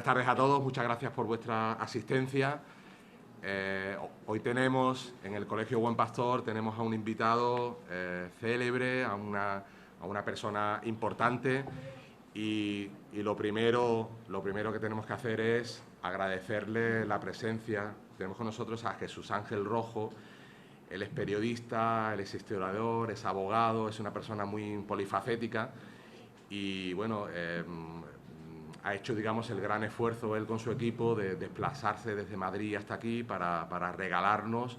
tardes a todos, muchas gracias por vuestra asistencia. Hoy tenemos en el Colegio Buen Pastor tenemos a un invitado célebre, a una persona importante y lo primero que tenemos que hacer es agradecerle la presencia. Tenemos con nosotros a Jesús Ángel Rojo. Él es periodista, él es historiador, es abogado, es una persona muy polifacética y bueno, ha hecho, digamos, el gran esfuerzo él con su equipo de desplazarse desde Madrid hasta aquí para regalarnos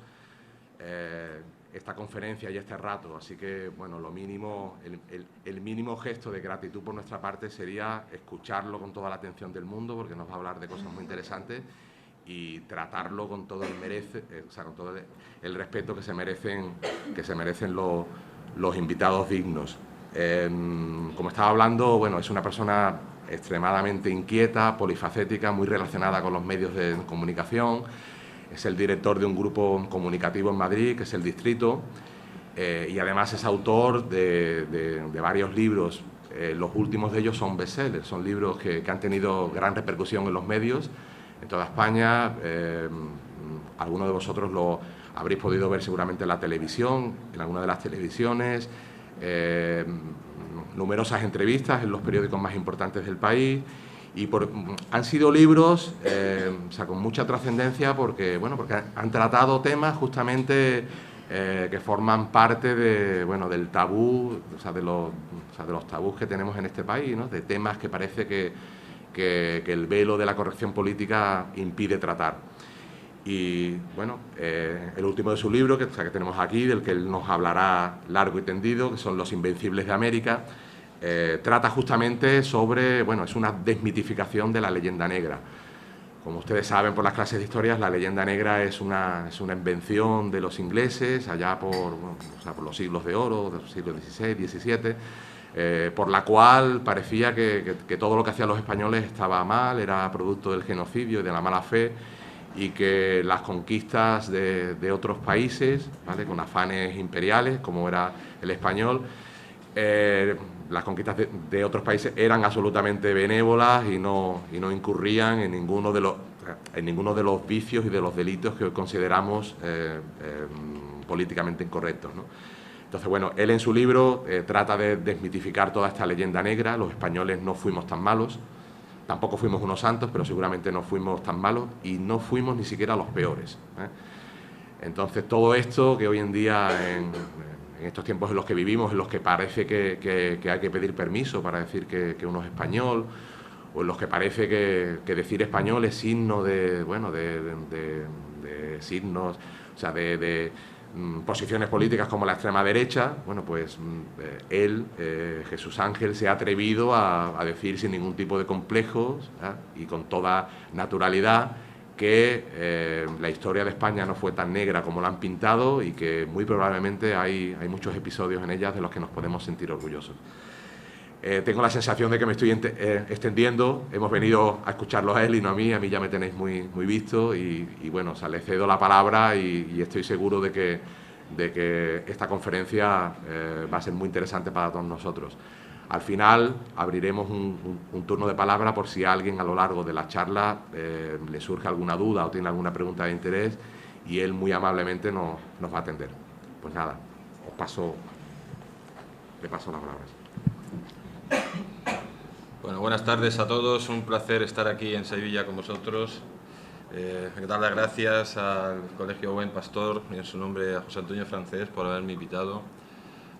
esta conferencia y este rato. Así que, bueno, lo mínimo, el mínimo gesto de gratitud por nuestra parte sería escucharlo con toda la atención del mundo, porque nos va a hablar de cosas muy interesantes, y tratarlo con todo con todo el respeto que se merecen los invitados dignos. Como estaba hablando, bueno, es una persona extremadamente inquieta, polifacética, muy relacionada con los medios de comunicación. Es el director de un grupo comunicativo en Madrid, que es El Distrito, y además es autor de varios libros. Los últimos de ellos son bestsellers, son libros que han tenido gran repercusión en los medios en toda España. Algunos de vosotros lo habréis podido ver seguramente en la televisión, en alguna de las televisiones, numerosas entrevistas en los periódicos más importantes del país, y han sido libros con mucha trascendencia porque han tratado temas justamente que forman parte del tabú, de los tabús que tenemos en este país, ¿no? De temas que parece que el velo de la corrección política impide tratar. Y bueno, el último de su libro, que tenemos aquí, del que él nos hablará largo y tendido, que son Los Invencibles de América, trata justamente sobre, es una desmitificación de la leyenda negra. Como ustedes saben por las clases de historia, la leyenda negra es una invención de los ingleses allá por los siglos de oro, de los siglos XVI, XVII, por la cual parecía que todo lo que hacían los españoles estaba mal, era producto del genocidio y de la mala fe, y que las conquistas de otros países, ¿vale?, con afanes imperiales, como era el español, las conquistas de otros países eran absolutamente benévolas y no incurrían en ninguno de los vicios y de los delitos que hoy consideramos políticamente incorrectos, ¿no? Entonces, bueno, él en su libro trata de desmitificar toda esta leyenda negra. Los españoles no fuimos tan malos, tampoco fuimos unos santos, pero seguramente no fuimos tan malos y no fuimos ni siquiera los peores, ¿eh? Entonces, todo esto que hoy en día, en estos tiempos en los que vivimos, en los que parece que hay que pedir permiso para decir que uno es español, o en los que parece que decir español es signo de signos, de posiciones políticas como la extrema derecha, él, Jesús Ángel, se ha atrevido a decir sin ningún tipo de complejos, y con toda naturalidad, que la historia de España no fue tan negra como la han pintado y que muy probablemente hay muchos episodios en ella de los que nos podemos sentir orgullosos. Tengo la sensación de que me estoy extendiendo. Hemos venido a escucharlo a él y no a mí ya me tenéis muy visto y bueno, le cedo la palabra y estoy seguro de que esta conferencia va a ser muy interesante para todos nosotros. Al final abriremos un turno de palabra por si a alguien a lo largo de la charla le surge alguna duda o tiene alguna pregunta de interés, y él muy amablemente nos va a atender. Pues nada, le paso la palabra. Bueno, buenas tardes a todos, un placer estar aquí en Sevilla con vosotros. Dar las gracias al Colegio Buen Pastor y en su nombre a José Antonio Francés por haberme invitado.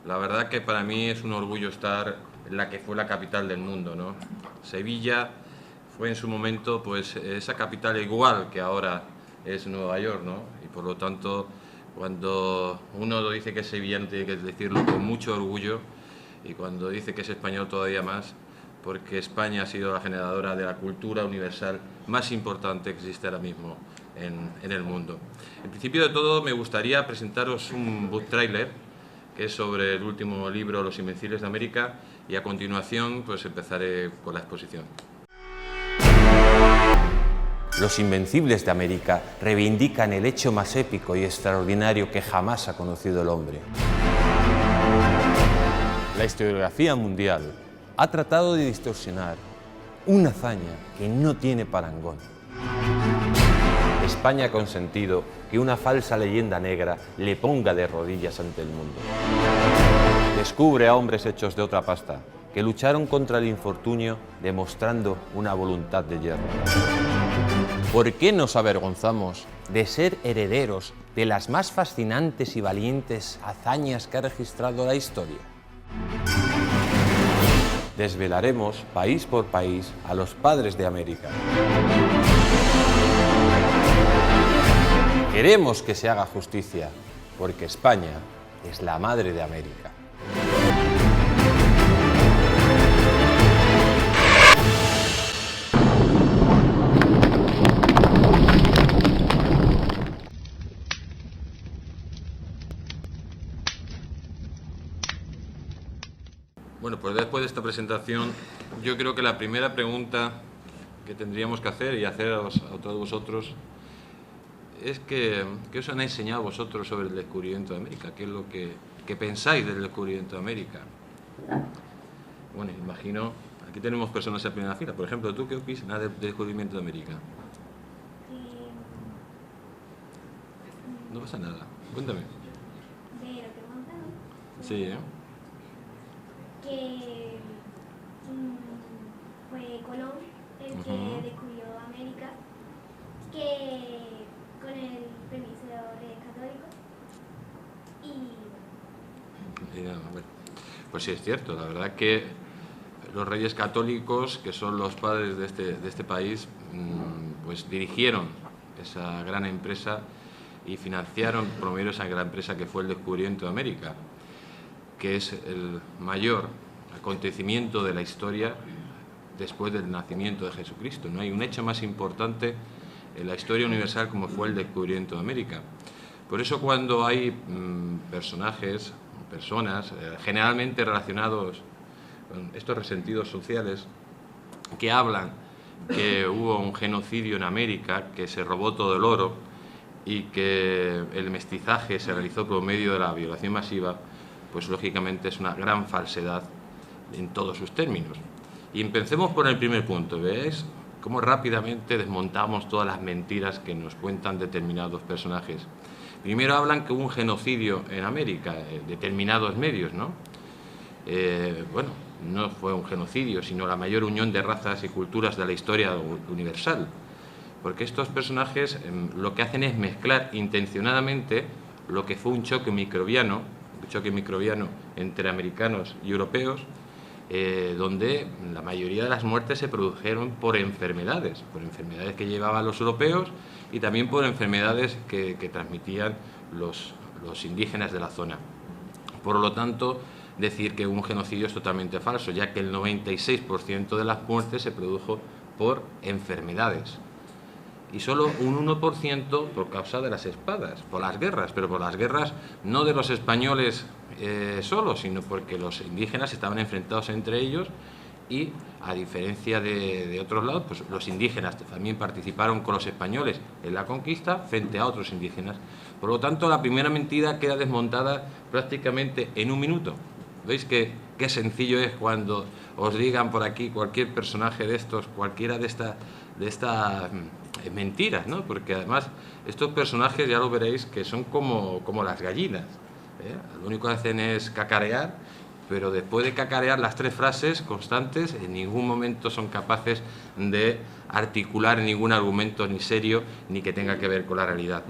La verdad que para mí es un orgullo estar en la que fue la capital del mundo, ¿no? Sevilla fue en su momento pues esa capital igual que ahora es Nueva York, ¿no? Y por lo tanto, cuando uno lo dice que es sevillano tiene que decirlo con mucho orgullo, y cuando dice que es español todavía más, porque España ha sido la generadora de la cultura universal más importante que existe ahora mismo en el mundo. En principio de todo me gustaría presentaros un book trailer que es sobre el último libro, Los Invencibles de América, y a continuación pues empezaré con la exposición. Los Invencibles de América reivindican el hecho más épico y extraordinario que jamás ha conocido el hombre. La historiografía mundial ha tratado de distorsionar una hazaña que no tiene parangón. España ha consentido que una falsa leyenda negra le ponga de rodillas ante el mundo. Descubre a hombres hechos de otra pasta, que lucharon contra el infortunio demostrando una voluntad de hierro. ¿Por qué nos avergonzamos de ser herederos de las más fascinantes y valientes hazañas que ha registrado la historia? Desvelaremos, país por país, a los padres de América. Queremos que se haga justicia, porque España es la madre de América. Bueno, pues después de esta presentación, yo creo que la primera pregunta que tendríamos que hacer y haceros a todos vosotros es ¿qué os han enseñado vosotros sobre el descubrimiento de América? ¿Qué es lo que pensáis del descubrimiento de América? Bueno, imagino, aquí tenemos personas en primera fila. Por ejemplo, ¿tú qué opinas del descubrimiento de América? No pasa nada, cuéntame. De lo que hemos dado. Sí, ¿eh? Que fue Colón el que descubrió América, que con el permiso de los Reyes Católicos. Y bueno, pues sí, es cierto. La verdad que los Reyes Católicos, que son los padres de este país, pues dirigieron esa gran empresa y financiaron, promovieron esa gran empresa que fue el descubrimiento de América, que es el mayor acontecimiento de la historia después del nacimiento de Jesucristo. No hay un hecho más importante en la historia universal como fue el descubrimiento de América. Por eso cuando hay personas, generalmente relacionados con estos resentidos sociales, que hablan que hubo un genocidio en América, que se robó todo el oro y que el mestizaje se realizó por medio de la violación masiva, pues lógicamente es una gran falsedad en todos sus términos. Y empecemos por el primer punto. ¿Veis cómo rápidamente desmontamos todas las mentiras que nos cuentan determinados personajes? Primero hablan que hubo un genocidio en América, determinados medios, ¿no? Bueno, no fue un genocidio, sino la mayor unión de razas y culturas de la historia universal. Porque estos personajes lo que hacen es mezclar intencionadamente lo que fue un choque microbiano entre americanos y europeos, donde la mayoría de las muertes se produjeron por enfermedades que llevaban los europeos y también por enfermedades que transmitían los indígenas de la zona. Por lo tanto, decir que un genocidio es totalmente falso, ya que el 96% de las muertes se produjo por enfermedades. Y solo un 1% por causa de las espadas, por las guerras, pero por las guerras no de los españoles solos, sino porque los indígenas estaban enfrentados entre ellos y, a diferencia de otros lados, pues los indígenas también participaron con los españoles en la conquista frente a otros indígenas. Por lo tanto, la primera mentira queda desmontada prácticamente en un minuto. ¿Veis qué sencillo es cuando os digan por aquí cualquier personaje de estos, cualquiera de estas mentiras, ¿no? Porque además estos personajes ya lo veréis que son como las gallinas, ¿eh? Lo único que hacen es cacarear, pero después de cacarear las tres frases constantes, en ningún momento son capaces de articular ningún argumento ni serio ni que tenga que ver con la realidad.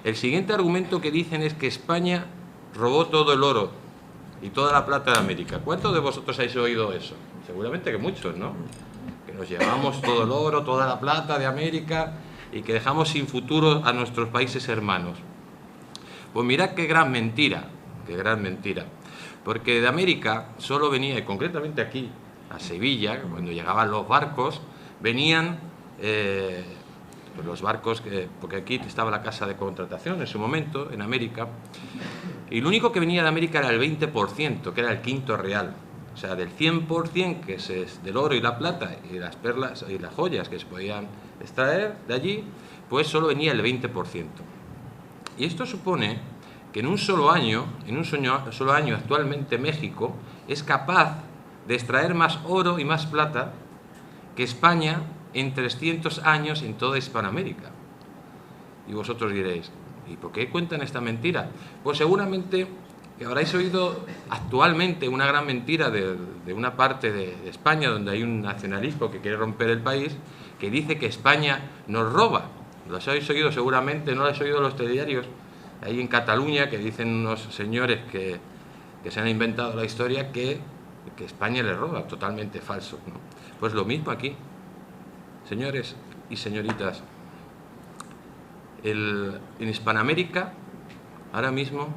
El siguiente argumento que dicen es que España robó todo el oro y toda la plata de América. ¿Cuántos de vosotros habéis oído eso? Seguramente que muchos, ¿no? Que nos llevamos todo el oro, toda la plata de América y que dejamos sin futuro a nuestros países hermanos. Pues mirad qué gran mentira, porque de América solo venía, y concretamente aquí, a Sevilla, cuando llegaban los barcos, venían los barcos, porque aquí estaba la casa de contratación en su momento, en América, y lo único que venía de América era el 20%, que era el quinto real. O sea, del 100% que es del oro y la plata y las perlas y las joyas que se podían extraer de allí, pues solo venía el 20%. Y esto supone que en un solo año actualmente México es capaz de extraer más oro y más plata que España en 300 años en toda Hispanoamérica. Y vosotros diréis, ¿y por qué cuentan esta mentira? Pues seguramente que habréis oído actualmente una gran mentira de una parte de España, donde hay un nacionalismo que quiere romper el país, que dice que España nos roba. Los habéis oído seguramente, no lo habéis oído los telediarios, ahí en Cataluña, que dicen unos señores que se han inventado la historia que España les roba. Totalmente falso, ¿no? Pues lo mismo aquí. Señores y señoritas, en Hispanoamérica ahora mismo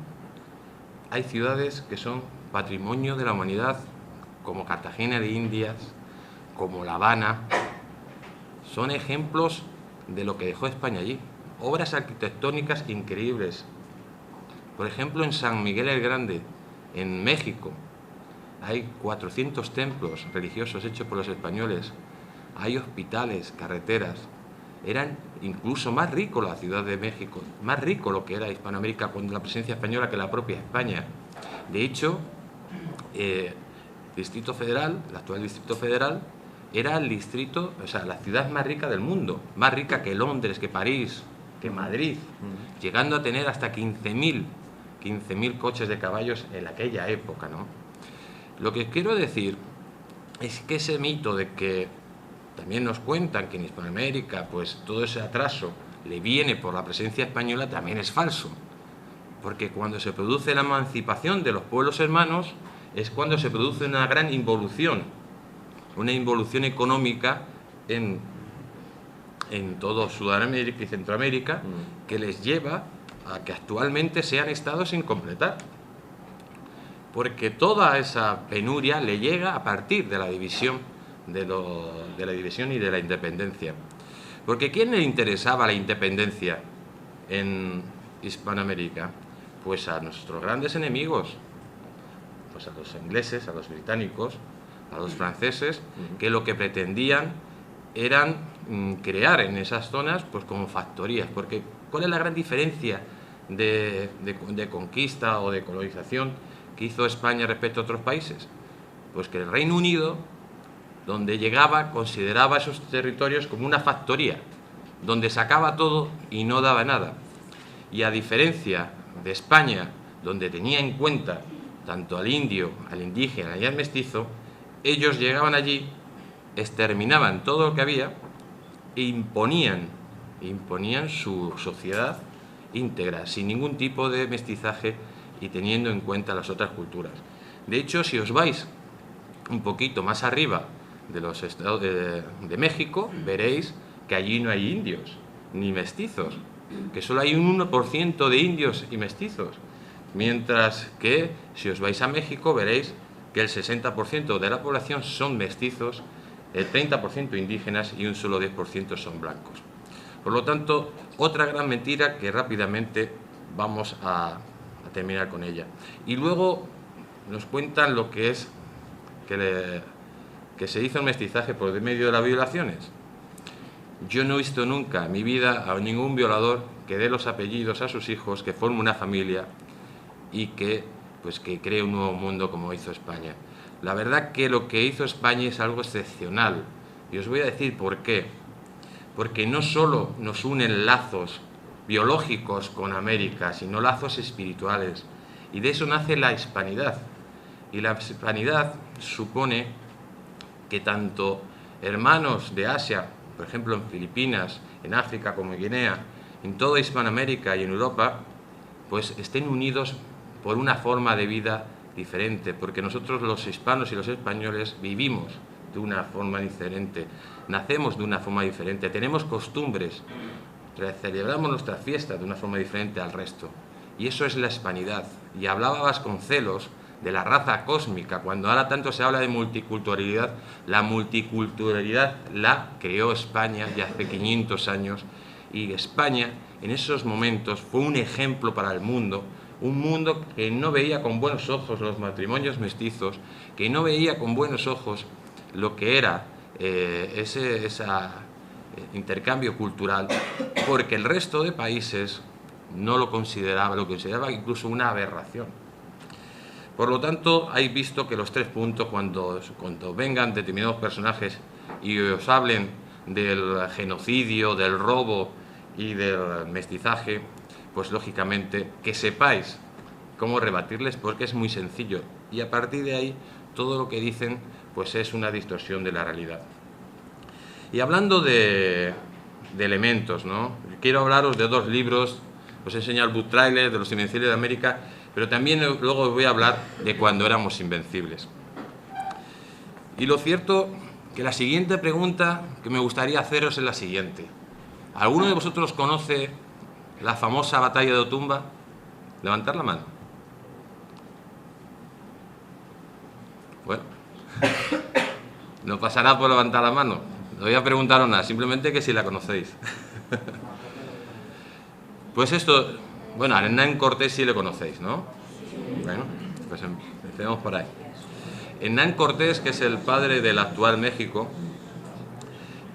hay ciudades que son patrimonio de la humanidad, como Cartagena de Indias, como La Habana. Son ejemplos de lo que dejó España allí. Obras arquitectónicas increíbles. Por ejemplo, en San Miguel el Grande, en México, hay 400 templos religiosos hechos por los españoles. Hay hospitales, carreteras. Eran incluso más rico la Ciudad de México, más rico lo que era Hispanoamérica con la presencia española que la propia España. De hecho, Distrito Federal, el actual Distrito Federal, era el distrito, o sea, la ciudad más rica del mundo, más rica que Londres, que París, que Madrid, llegando a tener hasta 15.000 coches de caballos en aquella época, ¿no? Lo que quiero decir es que ese mito de que también nos cuentan que en Hispanoamérica pues todo ese atraso le viene por la presencia española también es falso, porque cuando se produce la emancipación de los pueblos hermanos es cuando se produce una gran involución, una involución económica en todo Sudamérica y Centroamérica, que les lleva a que actualmente sean estados sin completar, porque toda esa penuria le llega a partir de la división de la división y de la independencia. Porque ¿quién le interesaba la independencia en Hispanoamérica? Pues a nuestros grandes enemigos, pues a los ingleses, a los británicos, a los franceses, que lo que pretendían eran crear en esas zonas pues como factorías. Porque ¿cuál es la gran diferencia de conquista o de colonización que hizo España respecto a otros países? Pues que el Reino Unido, donde llegaba, consideraba esos territorios como una factoría, donde sacaba todo y no daba nada. Y a diferencia de España, donde tenía en cuenta tanto al indio, al indígena y al mestizo, ellos llegaban allí, exterminaban todo lo que había e imponían su sociedad íntegra, sin ningún tipo de mestizaje y teniendo en cuenta las otras culturas. De hecho, si os vais un poquito más arriba de los estados de México, veréis que allí no hay indios ni mestizos, que solo hay un 1% de indios y mestizos, mientras que si os vais a México veréis que el 60% de la población son mestizos, el 30% indígenas y un solo 10% son blancos. Por lo tanto, otra gran mentira que rápidamente vamos a terminar con ella. Y luego nos cuentan lo que es que se hizo el mestizaje por medio de las violaciones. Yo no he visto nunca en mi vida a ningún violador que dé los apellidos a sus hijos, que forme una familia y que cree un nuevo mundo como hizo España. La verdad que lo que hizo España es algo excepcional. Y os voy a decir por qué. Porque no solo nos unen lazos biológicos con América, sino lazos espirituales. Y de eso nace la hispanidad. Y la hispanidad supone que tanto hermanos de Asia, por ejemplo en Filipinas, en África como en Guinea, en toda Hispanoamérica y en Europa, pues estén unidos por una forma de vida diferente, porque nosotros los hispanos y los españoles vivimos de una forma diferente, nacemos de una forma diferente, tenemos costumbres, celebramos nuestras fiestas de una forma diferente al resto, y eso es la hispanidad. Y hablaba Vasconcelos de la raza cósmica, cuando ahora tanto se habla de multiculturalidad. La multiculturalidad la creó España ya hace 500 años, y España en esos momentos fue un ejemplo para el mundo, un mundo que no veía con buenos ojos los matrimonios mestizos, que no veía con buenos ojos lo que era ese intercambio cultural, porque el resto de países no lo consideraba, lo consideraba incluso una aberración. Por lo tanto, hay visto que los 3 puntos, cuando vengan determinados personajes y os hablen del genocidio, del robo y del mestizaje, pues lógicamente que sepáis cómo rebatirles, porque es muy sencillo, y a partir de ahí todo lo que dicen pues es una distorsión de la realidad. Y hablando de elementos, ¿no? Quiero hablaros de dos libros. Os he enseñado el book trailer de Los Invencibles de América, pero también luego os voy a hablar de Cuando éramos invencibles. Y lo cierto que la siguiente pregunta que me gustaría haceros es la siguiente. ¿Alguno de vosotros conoce la famosa batalla de Otumba? Levantad la mano. Bueno, no pasará por levantar la mano. No voy a preguntaros nada, simplemente que si la conocéis. Pues esto, bueno, a Hernán Cortés sí le conocéis, ¿no? Bueno, pues empecemos por ahí. Hernán Cortés, que es el padre del actual México,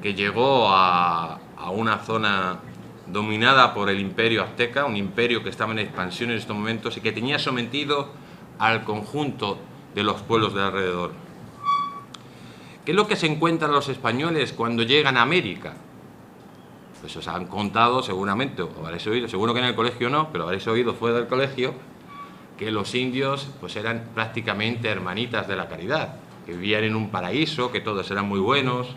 que llegó a una zona dominada por el Imperio Azteca, un imperio que estaba en expansión en estos momentos y que tenía sometido al conjunto de los pueblos de alrededor. ¿Qué es lo que se encuentran los españoles cuando llegan a América? Pues os han contado seguramente, o habréis oído, seguro que en el colegio no, pero habréis oído fuera del colegio, que los indios pues eran prácticamente hermanitas de la caridad, que vivían en un paraíso, que todos eran muy buenos,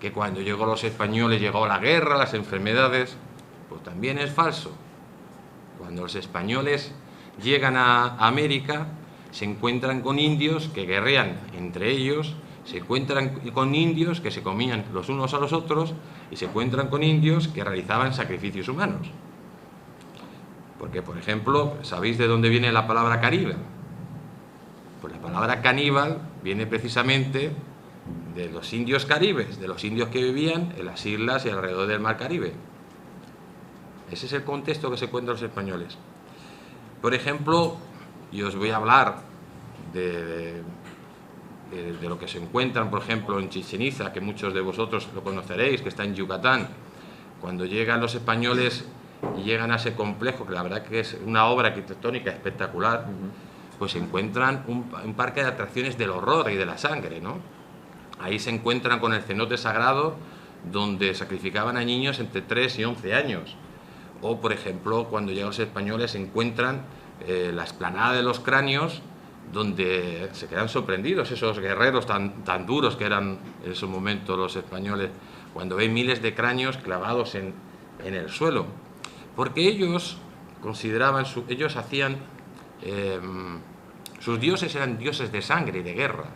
que cuando llegó los españoles llegó la guerra, las enfermedades. Pues también es falso. Cuando los españoles llegan a América, se encuentran con indios que guerrean entre ellos, se encuentran con indios que se comían los unos a los otros y se encuentran con indios que realizaban sacrificios humanos. Porque, por ejemplo, ¿sabéis de dónde viene la palabra caníbal? Pues la palabra caníbal viene precisamente de los indios caribes, de los indios que vivían en las islas y alrededor del mar Caribe. Ese es el contexto que se encuentran los españoles. Por ejemplo, y os voy a hablar de lo que se encuentran, por ejemplo, en Chichén Itzá, que muchos de vosotros lo conoceréis, que está en Yucatán. Cuando llegan los españoles y llegan a ese complejo, que la verdad que es una obra arquitectónica espectacular, pues se encuentran un parque de atracciones del horror y de la sangre, ¿no? Ahí se encuentran con el cenote sagrado, donde sacrificaban a niños entre 3 y 11 años. O, por ejemplo, cuando llegan los españoles se encuentran la explanada de los cráneos, donde se quedan sorprendidos esos guerreros tan duros que eran en esos momentos los españoles, cuando ven miles de cráneos clavados en el suelo. Porque ellos consideraban, ellos hacían, sus dioses eran dioses de sangre y de guerra,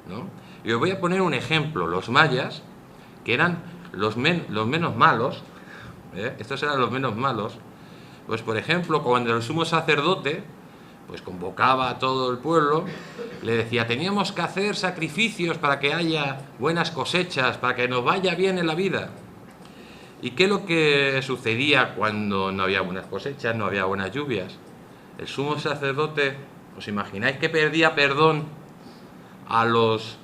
¿no? Y os voy a poner un ejemplo. Los mayas, que eran los menos malos, estos eran los menos malos, pues por ejemplo, cuando el sumo sacerdote pues convocaba a todo el pueblo, le decía, teníamos que hacer sacrificios para que haya buenas cosechas, para que nos vaya bien en la vida. ¿Y qué es lo que sucedía cuando no había buenas cosechas, no había buenas lluvias? El sumo sacerdote, ¿os imagináis que pedía perdón a los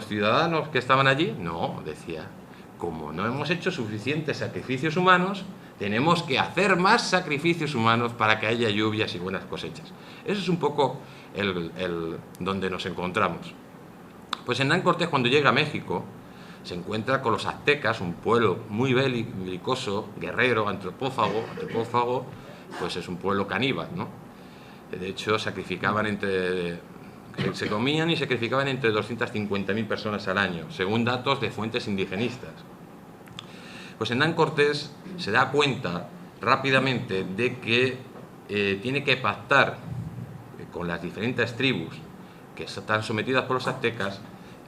ciudadanos que estaban allí? No, decía, como no hemos hecho suficientes sacrificios humanos, tenemos que hacer más sacrificios humanos para que haya lluvias y buenas cosechas. Eso es un poco donde nos encontramos. Pues Hernán Cortés, cuando llega a México, se encuentra con los aztecas, un pueblo muy belicoso, guerrero, antropófago, pues es un pueblo caníbal, ¿no? De hecho, se comían y sacrificaban entre 250.000 personas al año, según datos de fuentes indigenistas. Pues Hernán Cortés se da cuenta rápidamente de que tiene que pactar con las diferentes tribus que están sometidas por los aztecas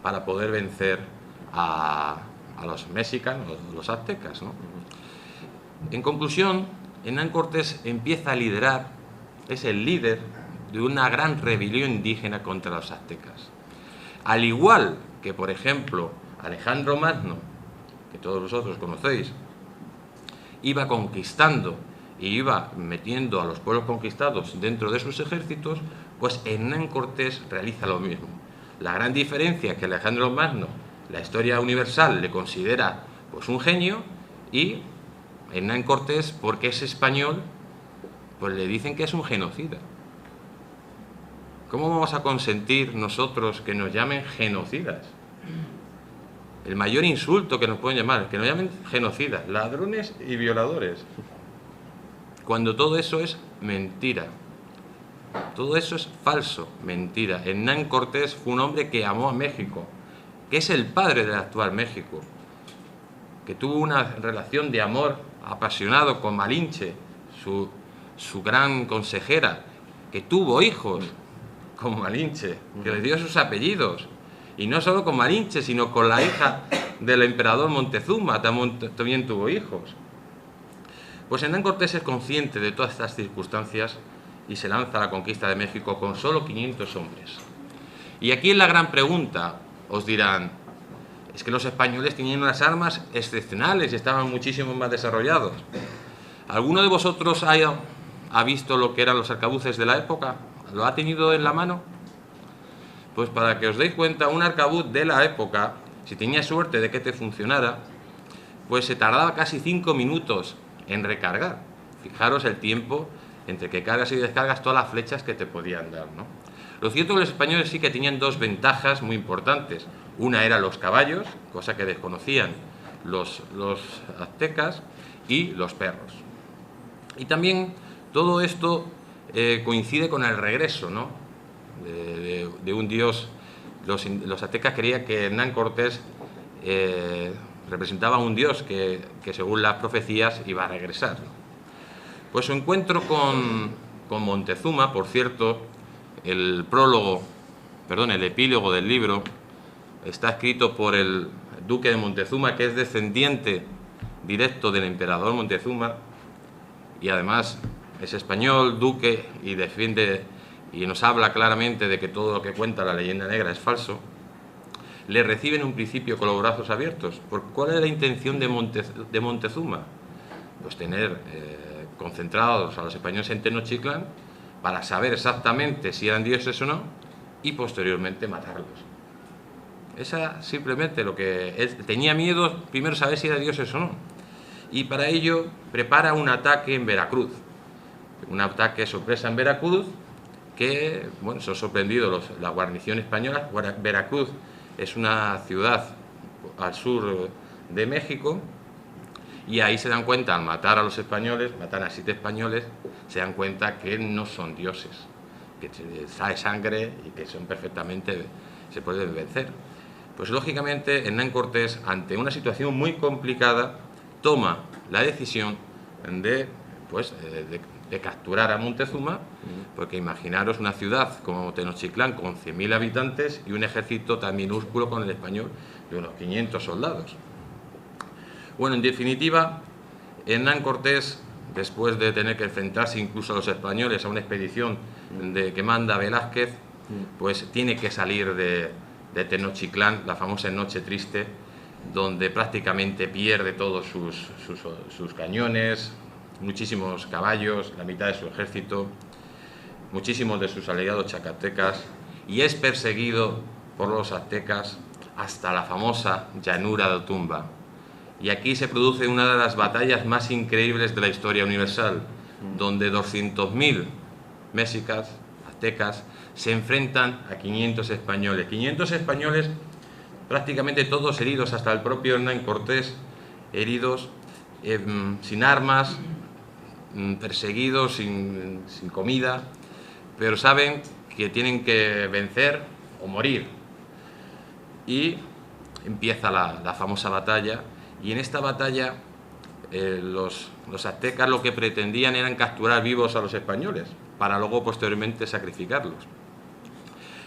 para poder vencer a los mexicanos, los aztecas, ¿no? En conclusión, Hernán Cortés empieza a liderar, es el líder de una gran rebelión indígena contra los aztecas. Al igual que, por ejemplo, Alejandro Magno, que todos vosotros conocéis, iba conquistando y iba metiendo a los pueblos conquistados dentro de sus ejércitos, pues Hernán Cortés realiza lo mismo. La gran diferencia es que Alejandro Magno, la historia universal, le considera pues un genio, y Hernán Cortés, porque es español, pues le dicen que es un genocida. ¿Cómo vamos a consentir nosotros que nos llamen genocidas? el mayor insulto que nos pueden llamar, que nos llamen genocidas, ladrones y violadores, cuando todo eso es mentira. Todo eso es falso, mentira. Hernán Cortés fue un hombre que amó a México, que es el padre del actual México, que tuvo una relación de amor apasionado con Malinche, su gran consejera, que tuvo hijos con Malinche, que le dio sus apellidos, y no solo con Malinche, sino con la hija del emperador Montezuma, también tuvo hijos. Pues Hernán Cortés es consciente de todas estas circunstancias y se lanza a la conquista de México con solo 500 hombres. Y aquí es la gran pregunta, os dirán, es que los españoles tenían unas armas excepcionales y estaban muchísimo más desarrollados. ¿Alguno de vosotros ha visto lo que eran los arcabuces de la época? ¿Lo ha tenido en la mano? Pues para que os deis cuenta, un arcabuz de la época, si tenía suerte de que te funcionara, pues se tardaba casi 5 minutos en recargar. Fijaros el tiempo entre que cargas y descargas todas las flechas que te podían dar, ¿no? Lo cierto es que los españoles sí que tenían dos ventajas muy importantes. Una era los caballos, cosa que desconocían los aztecas, y los perros. Y también todo esto coincide con el regreso, ¿no?, de un dios. Los aztecas creían que Hernán Cortés representaba a un dios que según las profecías iba a regresar. Pues su encuentro con Montezuma, por cierto, el epílogo del libro está escrito por el duque de Montezuma, que es descendiente directo del emperador Montezuma, y además es español, duque, y defiende y nos habla claramente de que todo lo que cuenta la leyenda negra es falso. Le recibe en un principio con los brazos abiertos. ¿Cuál es la intención de Montezuma? Pues tener concentrados a los españoles en Tenochtitlán para saber exactamente si eran dioses o no y posteriormente matarlos. Esa simplemente lo que él tenía miedo, primero saber si eran dioses o no. Y para ello prepara un ataque en Veracruz. Un ataque sorpresa en Veracruz que, bueno, son sorprendidos la guarnición española. Veracruz es una ciudad al sur de México, y ahí se dan cuenta, al matar a los españoles, matan a 7 españoles, se dan cuenta que no son dioses, que sale sangre y que son perfectamente, se pueden vencer. Pues lógicamente Hernán Cortés, ante una situación muy complicada, toma la decisión de capturar a Montezuma, porque imaginaros una ciudad como Tenochtitlán con 100.000 habitantes y un ejército tan minúsculo con el español de unos 500 soldados. Bueno, en definitiva, Hernán Cortés, después de tener que enfrentarse incluso a los españoles a una expedición que manda Velázquez, pues tiene que salir de Tenochtitlán, la famosa Noche Triste, donde prácticamente pierde todos sus cañones, muchísimos caballos, la mitad de su ejército, muchísimos de sus aliados chacatecas, y es perseguido por los aztecas hasta la famosa llanura de Otumba. Y aquí se produce una de las batallas más increíbles de la historia universal, donde 200.000 mexicas, aztecas, se enfrentan a 500 españoles. 500 españoles, prácticamente todos heridos, hasta el propio Hernán Cortés, heridos, sin armas, perseguidos, sin comida, pero saben que tienen que vencer o morir. Y empieza la famosa batalla. Y en esta batalla los aztecas lo que pretendían eran capturar vivos a los españoles para luego posteriormente sacrificarlos.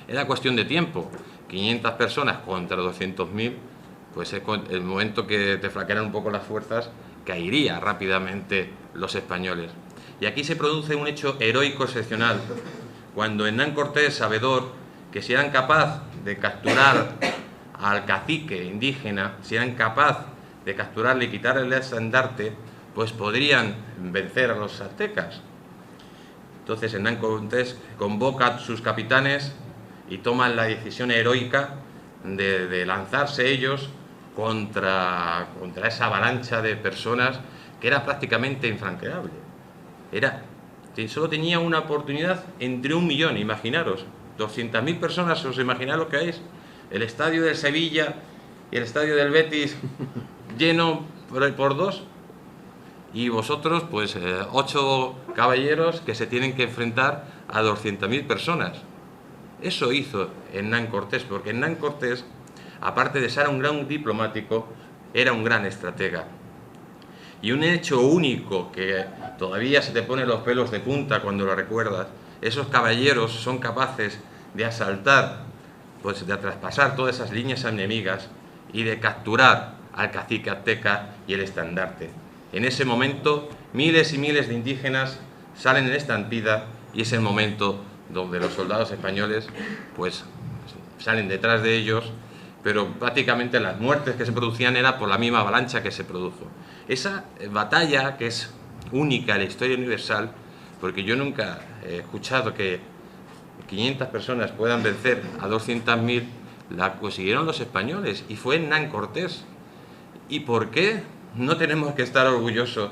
Era cuestión de tiempo. 500 personas contra 200.000, pues el momento que te flaquearan un poco las fuerzas, caería rápidamente los españoles. Y aquí se produce un hecho heroico excepcional, cuando Hernán Cortés, sabedor que si eran capaz de capturar al cacique indígena, si eran capaz de capturarle y quitarle el estandarte, pues podrían vencer a los aztecas. Entonces Hernán Cortés convoca a sus capitanes y toman la decisión heroica de lanzarse ellos contra esa avalancha de personas que era prácticamente infranqueable. Solo tenía una oportunidad entre 1 millón, imaginaros, 200.000 personas, os imagináis lo que es. El estadio del Sevilla y el estadio del Betis lleno por 2, y vosotros, pues 8 caballeros que se tienen que enfrentar a 200.000 personas. Eso hizo Hernán Cortés, porque Hernán Cortés, aparte de ser un gran diplomático, era un gran estratega. Y un hecho único que todavía se te pone los pelos de punta cuando lo recuerdas: esos caballeros son capaces de asaltar, pues de traspasar todas esas líneas enemigas y de capturar al cacique azteca y el estandarte. En ese momento, miles y miles de indígenas salen en estampida, y es el momento donde los soldados españoles pues salen detrás de ellos, pero prácticamente las muertes que se producían era por la misma avalancha que se produjo. Esa batalla, que es única en la historia universal, porque yo nunca he escuchado que 500 personas puedan vencer a 200.000, la consiguieron los españoles, y fue Hernán Cortés. ¿Y por qué no tenemos que estar orgullosos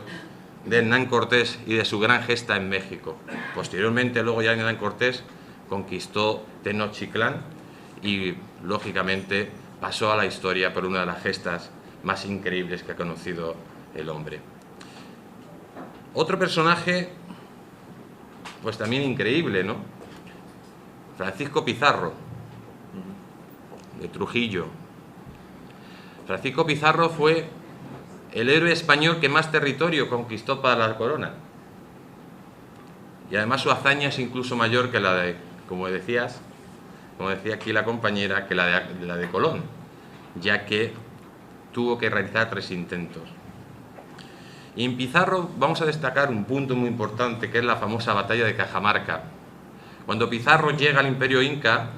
de Hernán Cortés y de su gran gesta en México? Posteriormente, luego ya Hernán Cortés conquistó Tenochtitlán y, lógicamente, pasó a la historia por una de las gestas más increíbles que ha conocido el hombre. Otro personaje, pues también increíble, ¿no? Francisco Pizarro, de Trujillo. Francisco Pizarro fue el héroe español que más territorio conquistó para la corona. Y además su hazaña es incluso mayor que la de, como decía aquí la compañera, que la de Colón, ya que tuvo que realizar 3 intentos. Y en Pizarro vamos a destacar un punto muy importante, que es la famosa batalla de Cajamarca. Cuando Pizarro llega al Imperio Inca,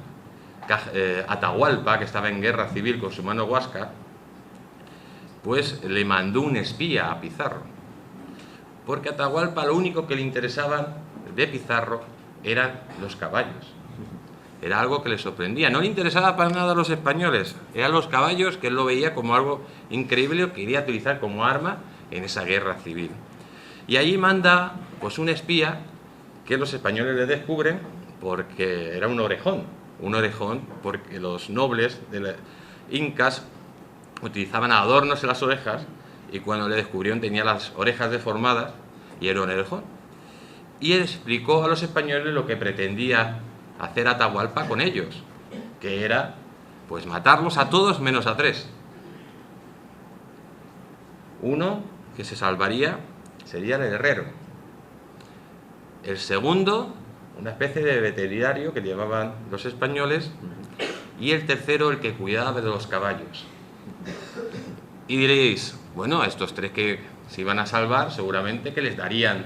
Atahualpa, que estaba en guerra civil con su mano Huáscar, pues le mandó un espía a Pizarro, porque a Atahualpa lo único que le interesaba de Pizarro eran los caballos. Era algo que le sorprendía, no le interesaba para nada a los españoles, eran los caballos, que él lo veía como algo increíble que quería utilizar como arma en esa guerra civil. Y allí manda pues un espía que los españoles le descubren, porque era un orejón porque los nobles de los incas utilizaban adornos en las orejas, y cuando le descubrieron tenía las orejas deformadas y era un orejón. Y él explicó a los españoles lo que pretendía hacer Atahualpa con ellos, que era pues matarlos a todos menos a 3. Uno que se salvaría sería el herrero. El segundo, una especie de veterinario que llevaban los españoles, y el tercero, el que cuidaba de los caballos. Y diréis, bueno, a estos 3 que se iban a salvar, seguramente que les darían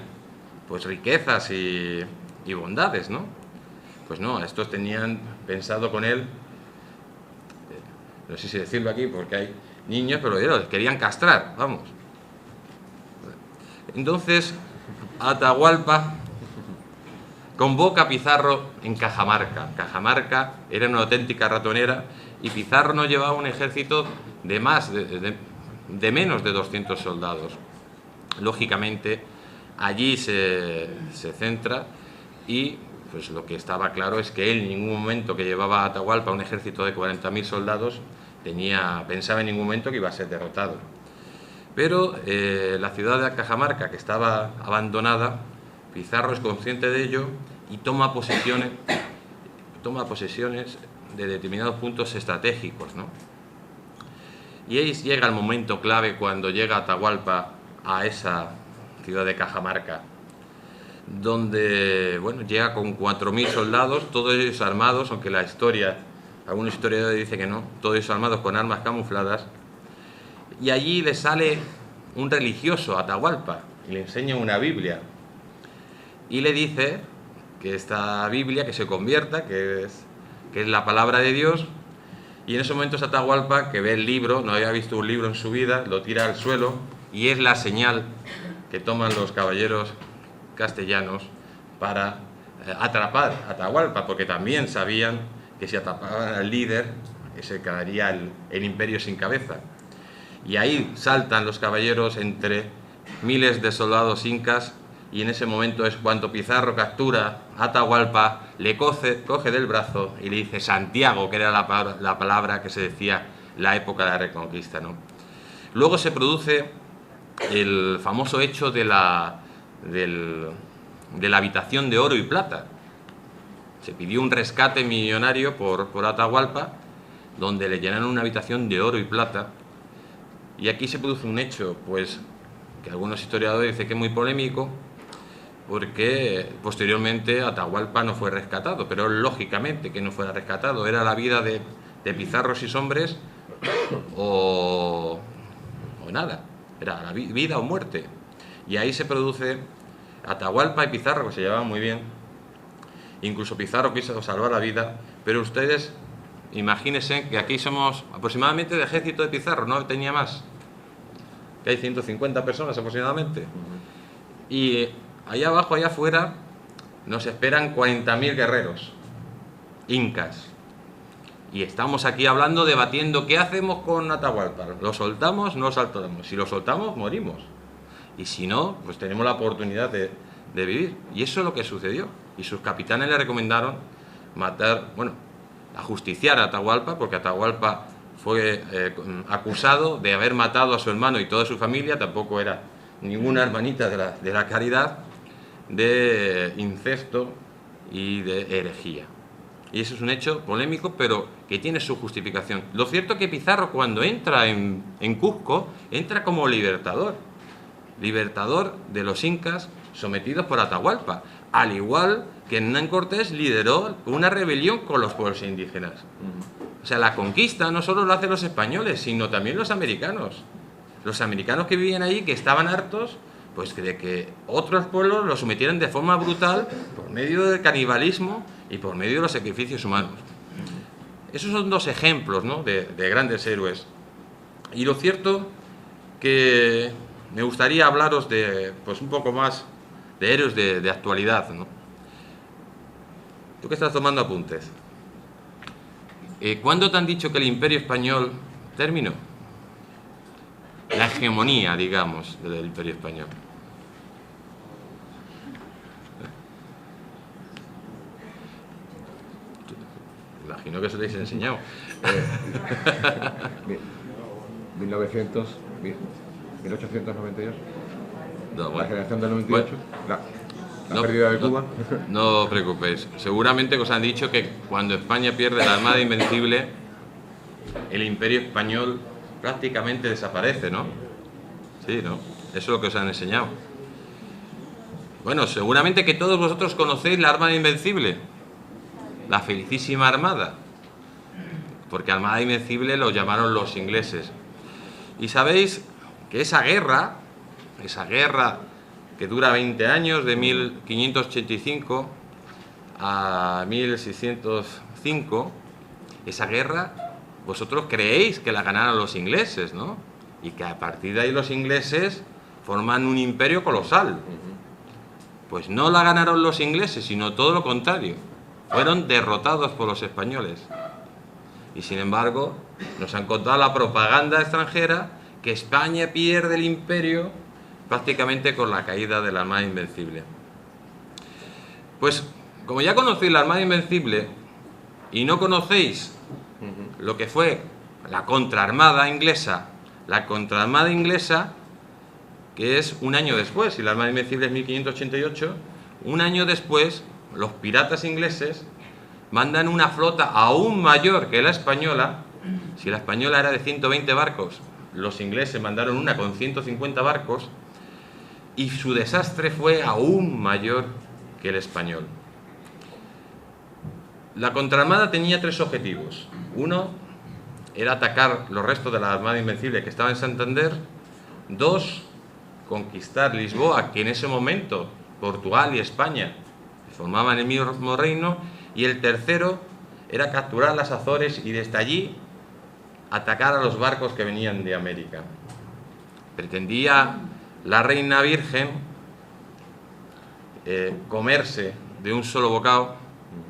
pues riquezas y bondades, ¿no? Pues no, a estos tenían pensado con él, no sé si decirlo aquí porque hay niños, pero les querían castrar, vamos. Entonces, Atahualpa convoca a Pizarro en Cajamarca. Cajamarca era una auténtica ratonera, y Pizarro no llevaba un ejército de menos de 200 soldados. Lógicamente, allí se centra, y pues lo que estaba claro es que él en ningún momento, que llevaba a Atahualpa un ejército de 40.000 soldados, pensaba en ningún momento que iba a ser derrotado. Pero la ciudad de Cajamarca, que estaba abandonada, Pizarro es consciente de ello y toma posesiones de determinados puntos estratégicos, ¿no? Y ahí llega el momento clave, cuando llega Atahualpa a esa ciudad de Cajamarca, donde bueno, llega con 4.000 soldados, todos ellos armados, aunque algunos historiadores dicen que no, todos ellos armados con armas camufladas. Y allí le sale un religioso a Atahualpa y le enseña una Biblia, y le dice que esta Biblia, que se convierta, que es la palabra de Dios. Y en ese momento Atahualpa, que ve el libro, no había visto un libro en su vida, lo tira al suelo, y es la señal que toman los caballeros castellanos para atrapar a Atahualpa, porque también sabían que si atrapaban al líder, se quedaría el imperio sin cabeza. Y ahí saltan los caballeros entre miles de soldados incas, y en ese momento es cuando Pizarro captura a Atahualpa, le coge del brazo y le dice Santiago, que era la palabra que se decía la época de la Reconquista, ¿no? Luego se produce el famoso hecho de la habitación de oro y plata. Se pidió un rescate millonario por Atahualpa, donde le llenaron una habitación de oro y plata. Y aquí se produce un hecho, pues, que algunos historiadores dicen que es muy polémico, porque posteriormente Atahualpa no fue rescatado, pero lógicamente que no fuera rescatado, era la vida de Pizarro y hombres o nada, era la vida o muerte. Y ahí se produce Atahualpa y Pizarro, que se llevaban muy bien, incluso Pizarro quiso salvar la vida, pero ustedes imagínense que aquí somos aproximadamente de ejército de Pizarro, no tenía más, que hay 150 personas aproximadamente, y allá abajo, allá afuera, nos esperan 40.000 guerreros, incas. Y estamos aquí hablando, debatiendo, ¿qué hacemos con Atahualpa? ¿Lo soltamos? No lo soltamos. Si lo soltamos, morimos. Y si no, pues tenemos la oportunidad de vivir. Y eso es lo que sucedió. Y sus capitanes le recomendaron matar, bueno, ajusticiar a Atahualpa, porque Atahualpa fue acusado de haber matado a su hermano y toda su familia, tampoco era ninguna hermanita de la caridad, de incesto y de herejía. Y eso es un hecho polémico, pero que tiene su justificación. Lo cierto es que Pizarro, cuando entra en Cuzco, entra como libertador de los incas sometidos por Atahualpa, al igual que Hernán Cortés lideró una rebelión con los pueblos indígenas. O sea, la conquista no solo lo hacen los españoles, sino también los americanos. Los americanos que vivían ahí, que estaban hartos, pues de que otros pueblos los sometieran de forma brutal por medio del canibalismo y por medio de los sacrificios humanos. Esos son dos ejemplos, ¿no?, de grandes héroes. Y lo cierto que me gustaría hablaros de, pues, un poco más de héroes de actualidad, ¿no? ¿Tú qué estás tomando apuntes? ¿Cuándo te han dicho que el Imperio Español terminó? La hegemonía, digamos, del Imperio Español. Imagino que eso te habéis enseñado. 1892. No, bueno. La generación del 98. Bueno. La pérdida de Cuba. No os preocupéis. Seguramente que os han dicho que cuando España pierde la Armada Invencible, el Imperio Español prácticamente desaparece, ¿no? Sí, ¿no? Eso es lo que os han enseñado. Bueno, seguramente que todos vosotros conocéis la Armada Invencible, la Felicísima Armada, porque Armada Invencible lo llamaron los ingleses. Y sabéis que esa guerra que dura 20 años, de 1585 a 1605, esa guerra vosotros creéis que la ganaron los ingleses, ¿no? Y que a partir de ahí los ingleses forman un imperio colosal. Pues no la ganaron los ingleses, sino todo lo contrario. Fueron derrotados por los españoles. Y sin embargo, nos han contado la propaganda extranjera que España pierde el imperio prácticamente con la caída de la Armada Invencible. Pues, como ya conocéis la Armada Invencible y no conocéis lo que fue la contraarmada inglesa, que es un año después, y la Armada Invencible es 1588, un año después, los piratas ingleses mandan una flota aún mayor que la española. Si la española era de 120 barcos, los ingleses mandaron una con 150 barcos, y su desastre fue aún mayor que el español. La contraarmada tenía tres objetivos. Uno era atacar los restos de la Armada Invencible que estaba en Santander. Dos, conquistar Lisboa, que en ese momento Portugal y España formaban el mismo reino. Y el tercero era capturar las Azores y desde allí atacar a los barcos que venían de América. Pretendía la reina virgen comerse de un solo bocado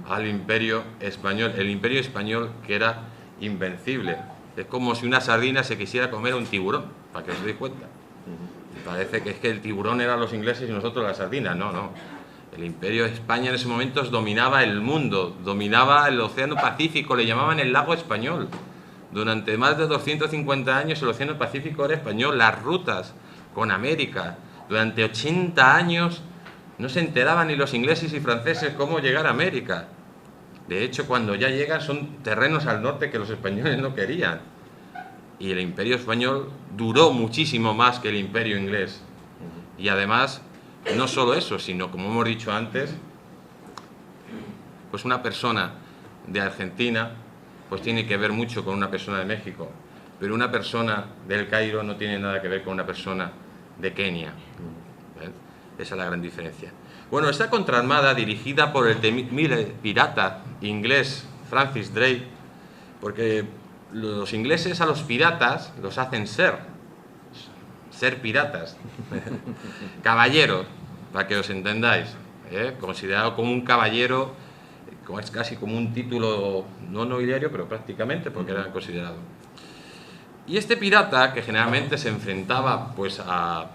al imperio español, el imperio español que era invencible. Es como si una sardina se quisiera comer a un tiburón, para que os deis cuenta. Parece que es que el tiburón eran los ingleses y nosotros la sardina. No, no. El imperio de España en ese momento dominaba el mundo, dominaba el océano Pacífico, le llamaban el lago español, Durante más de 250 años el Océano Pacífico era español, las rutas con América. Durante 80 años no se enteraban ni los ingleses y franceses cómo llegar a América. De hecho, cuando ya llegan son terrenos al norte que los españoles no querían. Y el Imperio español duró muchísimo más que el Imperio inglés. Y además, no solo eso, sino, como hemos dicho antes, pues una persona de Argentina pues tiene que ver mucho con una persona de México, pero una persona del Cairo no tiene nada que ver con una persona de Kenia. ¿Ven? Esa es la gran diferencia. Bueno, esta contraarmada, dirigida por el temible pirata inglés Francis Drake, porque los ingleses a los piratas los hacen ser piratas, caballeros, para que os entendáis, considerado como un caballero, como es casi como un título no nobiliario, pero prácticamente, porque era considerado. Y este pirata, que generalmente se enfrentaba pues a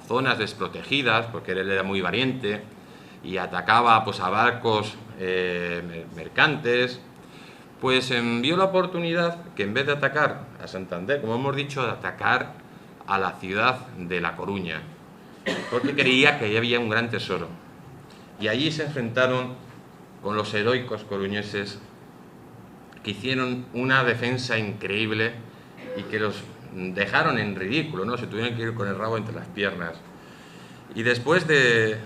zonas desprotegidas, porque él era muy valiente, y atacaba pues a barcos mercantes, pues vio la oportunidad que en vez de atacar a Santander, como hemos dicho, de atacar a la ciudad de La Coruña, porque creía que ahí había un gran tesoro. Y allí se enfrentaron con los heroicos coruñeses, que hicieron una defensa increíble y que los dejaron en ridículo, ¿no? Se tuvieron que ir con el rabo entre las piernas. Y después de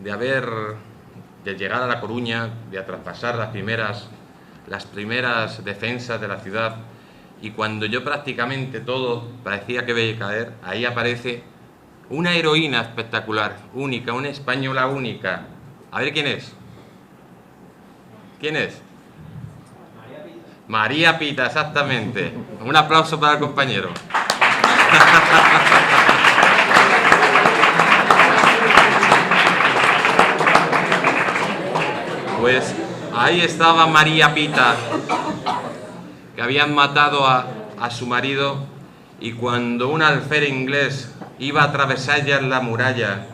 llegar a La Coruña, de traspasar las primeras defensas de la ciudad, y cuando yo prácticamente todo parecía que iba a caer, ahí aparece una heroína espectacular, única, una española única. A ver quién es. ¿Quién es? María Pita, exactamente. Un aplauso para el compañero. Pues ahí estaba María Pita, que habían matado a su marido, y cuando un alférez inglés iba a atravesar ya la muralla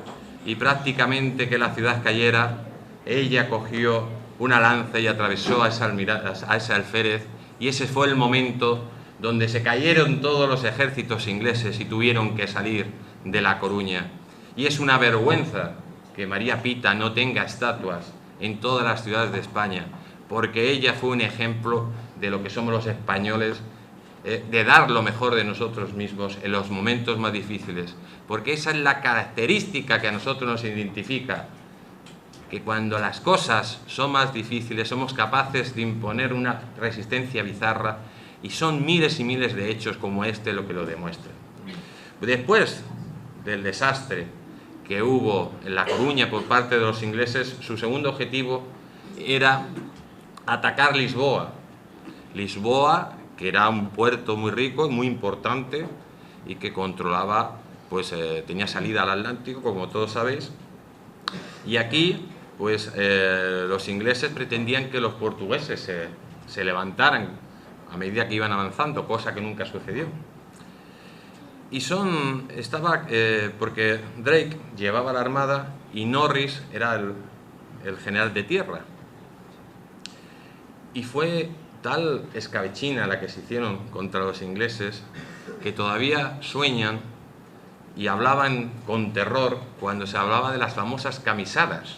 y prácticamente que la ciudad cayera, ella cogió una lanza y atravesó a ese alférez, y ese fue el momento donde se cayeron todos los ejércitos ingleses y tuvieron que salir de La Coruña. Y es una vergüenza que María Pita no tenga estatuas en todas las ciudades de España, porque ella fue un ejemplo de lo que somos los españoles, de dar lo mejor de nosotros mismos en los momentos más difíciles, porque esa es la característica que a nosotros nos identifica, que cuando las cosas son más difíciles somos capaces de imponer una resistencia bizarra, y son miles y miles de hechos como este lo que lo demuestran. Después del desastre que hubo en La Coruña por parte de los ingleses, su segundo objetivo era atacar Lisboa. Lisboa, que era un puerto muy rico y muy importante, y que controlaba, pues tenía salida al Atlántico, como todos sabéis. Y aquí pues los ingleses pretendían que los portugueses se levantaran a medida que iban avanzando, cosa que nunca sucedió. Y porque Drake llevaba la armada y Norris era el general de tierra. Y fue tal escabechina la que se hicieron contra los ingleses, que todavía sueñan y hablaban con terror cuando se hablaba de las famosas camisadas.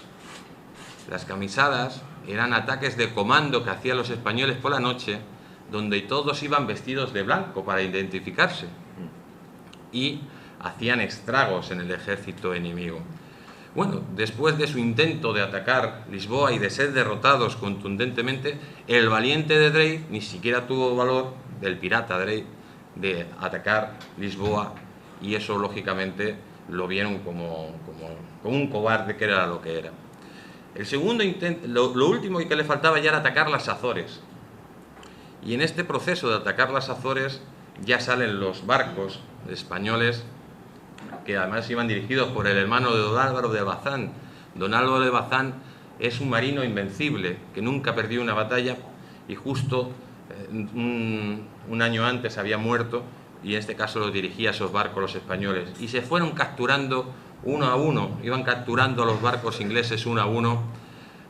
Las camisadas eran ataques de comando que hacían los españoles por la noche, donde todos iban vestidos de blanco para identificarse, y hacían estragos en el ejército enemigo. Bueno, después de su intento de atacar Lisboa y de ser derrotados contundentemente, el valiente de Drake ni siquiera tuvo valor, del pirata Drake, de atacar Lisboa, y eso lógicamente lo vieron como un cobarde, que era lo que era. El segundo intento, lo último que le faltaba ya era atacar las Azores. Y en este proceso de atacar las Azores ya salen los barcos españoles, que además iban dirigidos por el hermano de Don Álvaro de Bazán. Don Álvaro de Bazán es un marino invencible, que nunca perdió una batalla, y justo un año antes había muerto, y en este caso los dirigía a esos barcos los españoles. Y se fueron capturando uno a uno, iban capturando a los barcos ingleses uno a uno,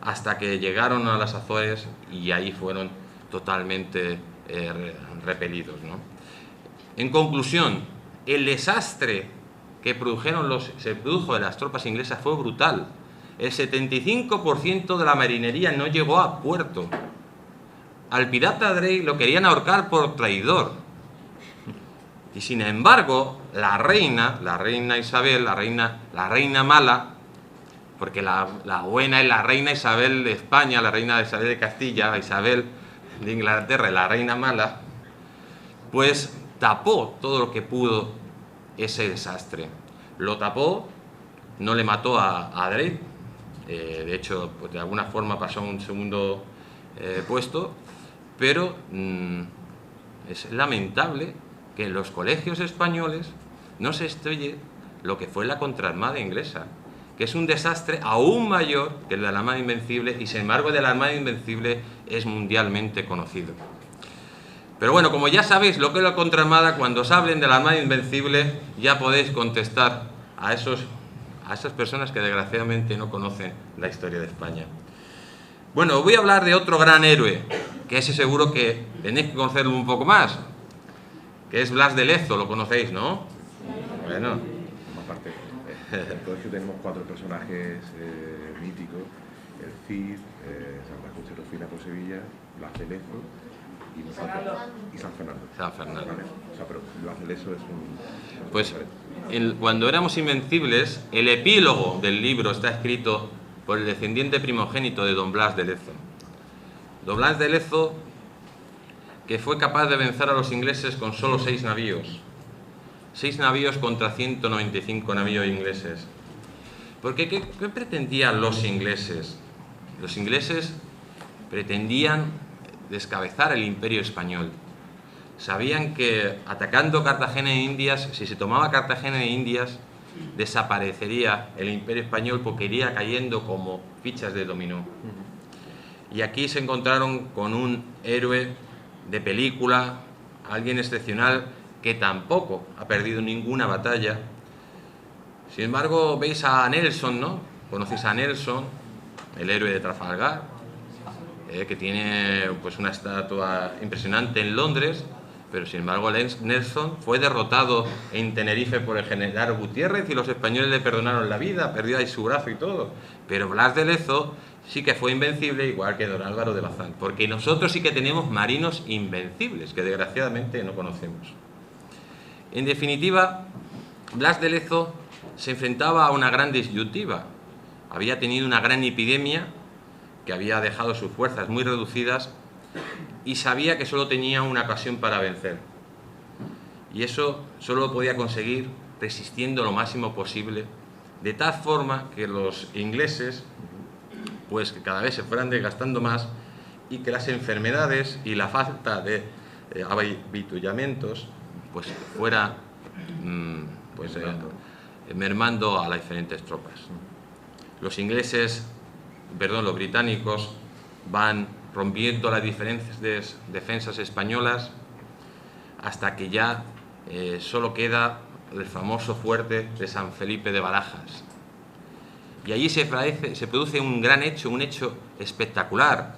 hasta que llegaron a las Azores, y ahí fueron totalmente repelidos, ¿no? En conclusión, el desastre que se produjo de las tropas inglesas fue brutal. El 75% de la marinería no llegó a puerto. Al pirata Drake lo querían ahorcar por traidor. Y sin embargo, la reina Isabel, la reina mala, porque la buena es la reina Isabel de España, la reina Isabel de Castilla, Isabel de Inglaterra, la reina mala, pues tapó todo lo que pudo ese desastre. Lo tapó, no le mató a Drake, de hecho, pues de alguna forma pasó a un segundo puesto, pero es lamentable que en los colegios españoles no se estudie lo que fue la contraarmada inglesa, que es un desastre aún mayor que el de la Armada Invencible, y sin embargo el de la Armada Invencible es mundialmente conocido. Pero bueno, como ya sabéis lo que es la contraarmada, cuando os hablen de la Armada Invencible ya podéis contestar a esas personas que desgraciadamente no conocen la historia de España. Bueno, os voy a hablar de otro gran héroe, que ese seguro que tenéis que conocerlo un poco más, que es Blas de Lezo, lo conocéis, ¿no? Bueno. Aparte, en el colegio tenemos 4 personajes míticos: el Cid, Santa Cruz y Rufina por Sevilla, Blas de Lezo y San Fernando. San Fernando. Vale. O sea, pero Blas de Lezo es un... Pues cuando éramos invencibles, el epílogo del libro está escrito por el descendiente primogénito de don Blas de Lezo. Don Blas de Lezo, que fue capaz de vencer a los ingleses con solo 6 navíos. 6 navíos contra 195 navíos ingleses. Porque ¿qué pretendían los ingleses? Los ingleses pretendían descabezar el imperio español. Sabían que atacando Cartagena de Indias, si se tomaba Cartagena de Indias, desaparecería el imperio español porque iría cayendo como fichas de dominó. Y aquí se encontraron con un héroe de película, alguien excepcional que tampoco ha perdido ninguna batalla. Sin embargo, veis a Nelson, ¿no? Conocéis a Nelson, el héroe de Trafalgar, que tiene pues una estatua impresionante en Londres, pero sin embargo Nelson fue derrotado en Tenerife por el general Gutiérrez y los españoles le perdonaron la vida, perdió ahí su brazo y todo. Pero Blas de Lezo sí que fue invencible, igual que don Álvaro de Bazán, porque nosotros sí que tenemos marinos invencibles, que desgraciadamente no conocemos. En definitiva, Blas de Lezo se enfrentaba a una gran disyuntiva. Había tenido una gran epidemia que había dejado sus fuerzas muy reducidas y sabía que solo tenía una ocasión para vencer. Y eso solo lo podía conseguir resistiendo lo máximo posible, de tal forma que los ingleses pues que cada vez se fueran desgastando más y que las enfermedades y la falta de avituallamientos pues fuera mermando a las diferentes tropas. Los británicos van rompiendo las diferentes defensas españolas hasta que ya solo queda el famoso fuerte de San Felipe de Barajas. Y allí se produce un gran hecho, un hecho espectacular,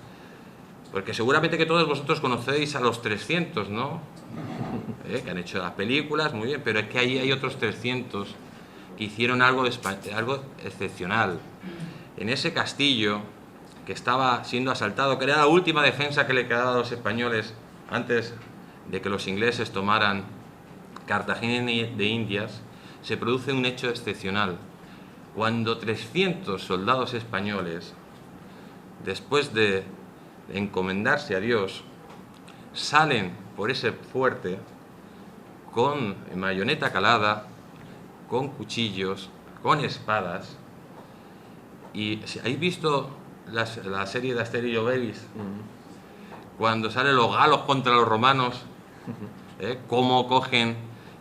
porque seguramente que todos vosotros conocéis a los 300, ¿no? Que han hecho las películas, muy bien, pero es que ahí hay otros 300 que hicieron algo excepcional. En ese castillo que estaba siendo asaltado, que era la última defensa que le quedaba a los españoles antes de que los ingleses tomaran Cartagena de Indias, se produce un hecho excepcional. Cuando 300 soldados españoles, después de encomendarse a Dios, salen por ese fuerte con bayoneta calada, con cuchillos, con espadas. Y ¿habéis visto la serie de Asterix y Obelix? Cuando salen los galos contra los romanos, cómo cogen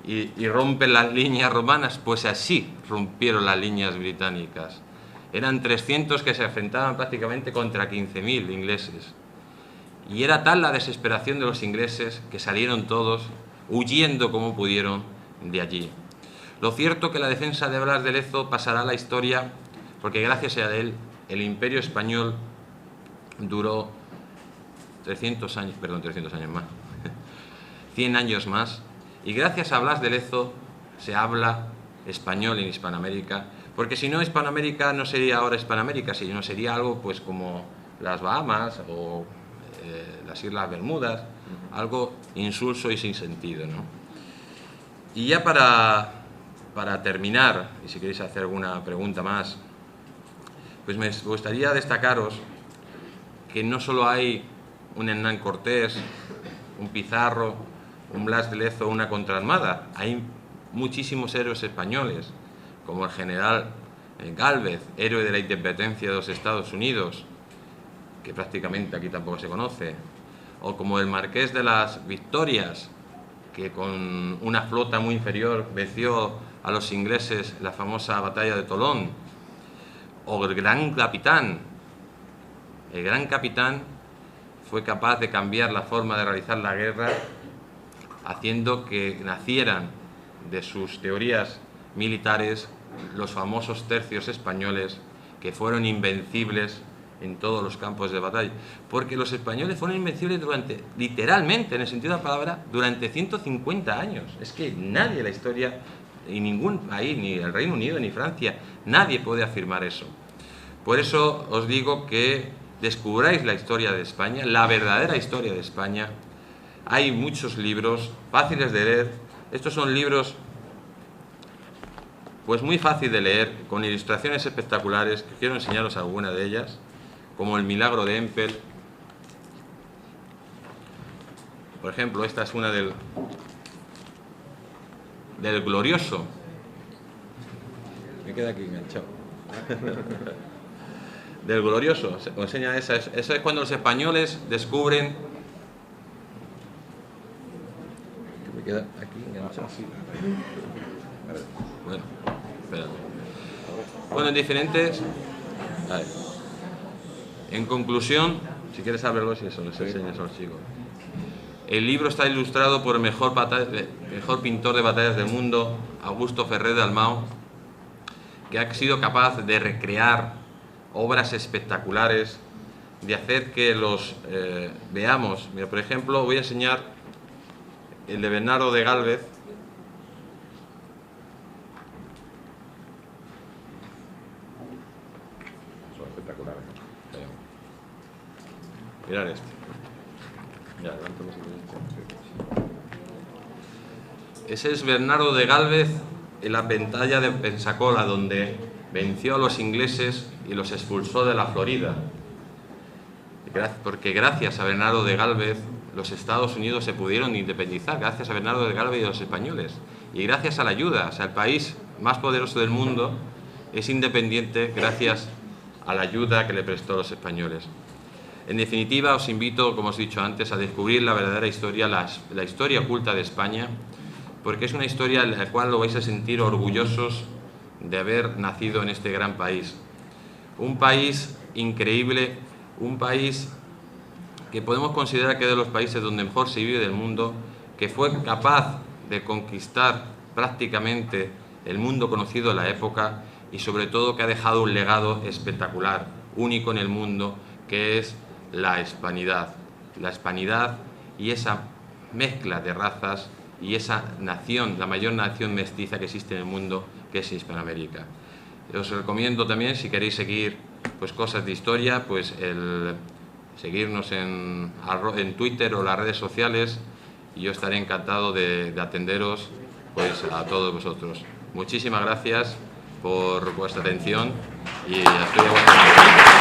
y rompen las líneas romanas, pues así rompieron las líneas británicas. Eran 300 que se enfrentaban prácticamente contra 15.000 ingleses. Y era tal la desesperación de los ingleses que salieron todos huyendo como pudieron de allí. Lo cierto que la defensa de Blas de Lezo pasará a la historia porque gracias a él el imperio español duró 300 años más. 100 años más, y gracias a Blas de Lezo se habla español en Hispanoamérica, porque si no, Hispanoamérica no sería ahora Hispanoamérica, sino sería algo pues como las Bahamas o las Islas Bermudas, algo insulso y sin sentido, ¿no? Y ya para terminar, y si queréis hacer alguna pregunta más, pues me gustaría destacaros que no solo hay un Hernán Cortés, un Pizarro, un Blas de Lezo, una contraarmada, hay muchísimos héroes españoles, como el general Gálvez, héroe de la independencia de los Estados Unidos, que prácticamente aquí tampoco se conoce, o como el Marqués de las Victorias, que con una flota muy inferior venció a los ingleses en la famosa batalla de Tolón, o el gran capitán. El gran capitán fue capaz de cambiar la forma de realizar la guerra, haciendo que nacieran de sus teorías militares los famosos tercios españoles, que fueron invencibles en todos los campos de batalla, porque los españoles fueron invencibles durante, literalmente, en el sentido de la palabra, durante 150 años. Es que nadie en la historia, y ningún país, ni el Reino Unido ni Francia, nadie puede afirmar eso. Por eso os digo que descubráis la historia de España, la verdadera historia de España. Hay muchos libros fáciles de leer. Estos son libros pues muy fáciles de leer, con ilustraciones espectaculares, que quiero enseñaros algunas de ellas, como El milagro de Empel. Por ejemplo, esta es una del Glorioso. Me queda aquí enganchado. Del Glorioso, os enseña esa. Eso es cuando los españoles descubren. Que me queda aquí enganchado. Bueno, espérate. Bueno, en diferentes. A ver. En conclusión, si quieres abrirlo, si eso les enseñas a los chicos. El libro está ilustrado por el mejor pintor de batallas del mundo, Augusto Ferrer Dalmau, que ha sido capaz de recrear obras espectaculares, de hacer que los veamos. Mira, por ejemplo, voy a enseñar el de Bernardo de Gálvez. Son espectaculares. Mirad este. Ya, levántame si quieres. Ese es Bernardo de Gálvez en la batalla de Pensacola, donde venció a los ingleses y los expulsó de la Florida. Porque gracias a Bernardo de Gálvez los Estados Unidos se pudieron independizar, gracias a Bernardo de Gálvez y a los españoles. Y gracias a la ayuda, o sea, el país más poderoso del mundo es independiente gracias a la ayuda que le prestó a los españoles. En definitiva, os invito, como os he dicho antes, a descubrir la verdadera historia, la historia oculta de España, porque es una historia en la cual lo vais a sentir orgullosos de haber nacido en este gran país. Un país increíble, un país que podemos considerar que es de los países donde mejor se vive del mundo, que fue capaz de conquistar prácticamente el mundo conocido de la época y sobre todo que ha dejado un legado espectacular, único en el mundo, que es la hispanidad. La hispanidad y esa mezcla de razas y esa nación, la mayor nación mestiza que existe en el mundo, que es Hispanoamérica. Os recomiendo también, si queréis seguir pues cosas de historia, pues el seguirnos en Twitter o las redes sociales, y yo estaré encantado de atenderos pues a todos vosotros. Muchísimas gracias por vuestra atención y estoy a vuestra disposición.